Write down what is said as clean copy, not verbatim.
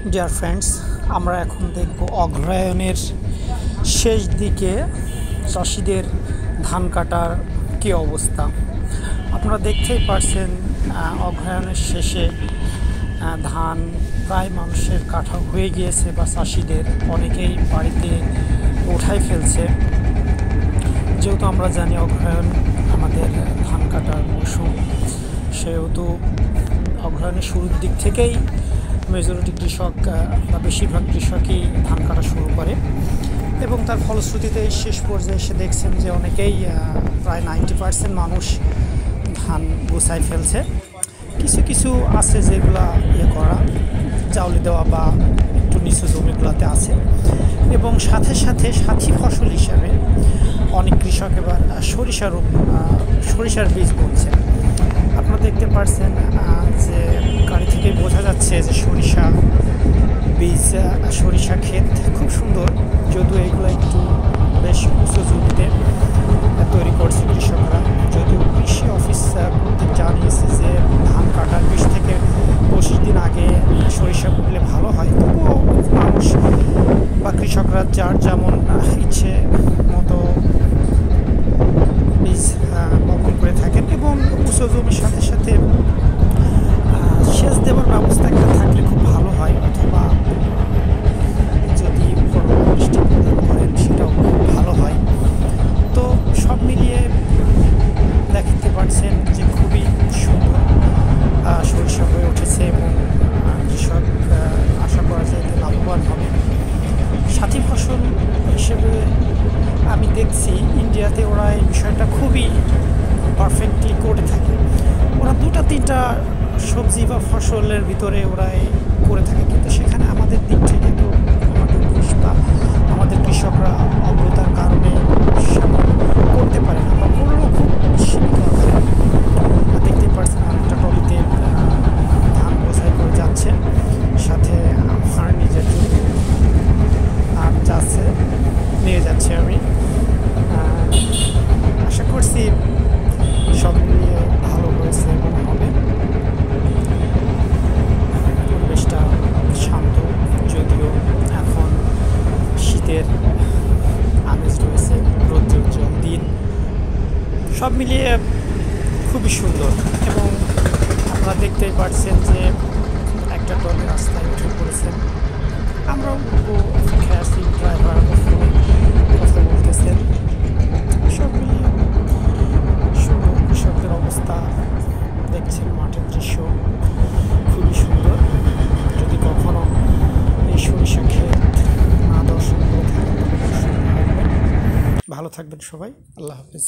Dear friends, আমরা এখন দেখব অগ্রহায়ণের শেষ দিকে চাষিদের ধান কাটার কী অবস্থা। আপনারা দেখতেই পারছেন অগ্রহায়ণের শেষে ধান প্রায় মানুষের কাটা হয়ে গিয়েছে বা চাষিদের অনেকেই বাড়িতে উঠাই ফেলছে। যেহেতু আমরা জানি অগ্রহায়ণ আমাদের ধান কাটার মৌসুম, সেহেতু অগ্রহায়ণের শুরুর দিক থেকেই মেজরিটি কৃষক বা বেশিরভাগ কৃষকই ধান কাটা শুরু করে এবং তার ফলশ্রুতিতে শেষ পর্যায়ে এসে দেখছেন যে অনেকেই প্রায় 90% মানুষ ধান গুছাই ফেলছে। কিছু কিছু আছে যেগুলা করা জাউলি দেওয়া বা একটু নিচু জমিগুলোতে আছে, এবং সাথে সাথে সাথী ফসল হিসাবে অনেক কৃষক এবার সরিষার বীজ বুনছে। আপনারা দেখতে পাচ্ছেন যে গাড়ি থেকে বোঝা যাচ্ছে যে সরিষা ক্ষেত খুব সুন্দর, যদিও এগুলো একটু বেশ উঁচু জমিতে তৈরি করছে কৃষকরা। যদিও কৃষি অফিস কর্তৃক জানিয়েছে যে ধান কাটার 20 থেকে 25 দিন আগে সরিষা বুনলে ভালো হয়, তবুও মানুষ বা কৃষকরা যার যেমন ইচ্ছে মতো বীজ বপন করে থাকেন এবং উঁচু জমির সাথে সাথে সেচ দেওয়ার ব্যবস্থা একটা থাকলে খুব ভালো হয়, অথবা যদি বৃষ্টি প্রদান করেন সেটাও খুব ভালো হয়। তো সব মিলিয়ে দেখতে পাচ্ছেন যে খুবই সুন্দর সরিষা হয়ে উঠেছে এবং কৃষক আশা করা যায় যে লাভবান হবে। সাথী ফসল হিসেবে আমি দেখছি ইন্ডিয়াতে ওরা এই বিষয়টা খুবই পারফেক্টলি করে থাকে। ওরা 2-3টা সবজি বা ফসলের ভিতরে ওরা করে থাকে, কিন্তু সেখানে আমাদের দিক থেকে তো আমাদের দেশ বা আমাদের কৃষকরা অজ্ঞতার কারণে সেমন করতে পারে না, বা করলেও খুব সীমিত আকারে। দেখতে পাচ্ছেন অনেকটা টলিতে ধান বোঝাই করে যাচ্ছে, সাথে আমার নিজের জন্য যাচ্ছে নিয়ে যাচ্ছে। আমি আশা করছি সব মিলিয়ে ভালো হয়েছে এবং হবে। পরিবেশটা শান্ত, যদিও এখন শীতের আমেজ রয়েছে, রৌদ্রোজ্জ্বল দিন, সব মিলিয়ে খুবই সুন্দর। এবং আপনারা দেখতেই পাচ্ছেন যে একটা ট্রলি রাস্তায় উঠে পড়েছেন, আমরাও খেয়ে আসি, ড্রাইভার ফোনে কথা বলতেছেন। সব মিলিয়ে সুন্দর কৃষকদের অবস্থা দেখছেন, মাঠের দৃশ্য খুবই সুন্দর। যদি কখনো এই সরিষা ক্ষেত না দর্শন করে থাকেন, ভালো থাকবেন সবাই। আল্লাহ হাফিজ।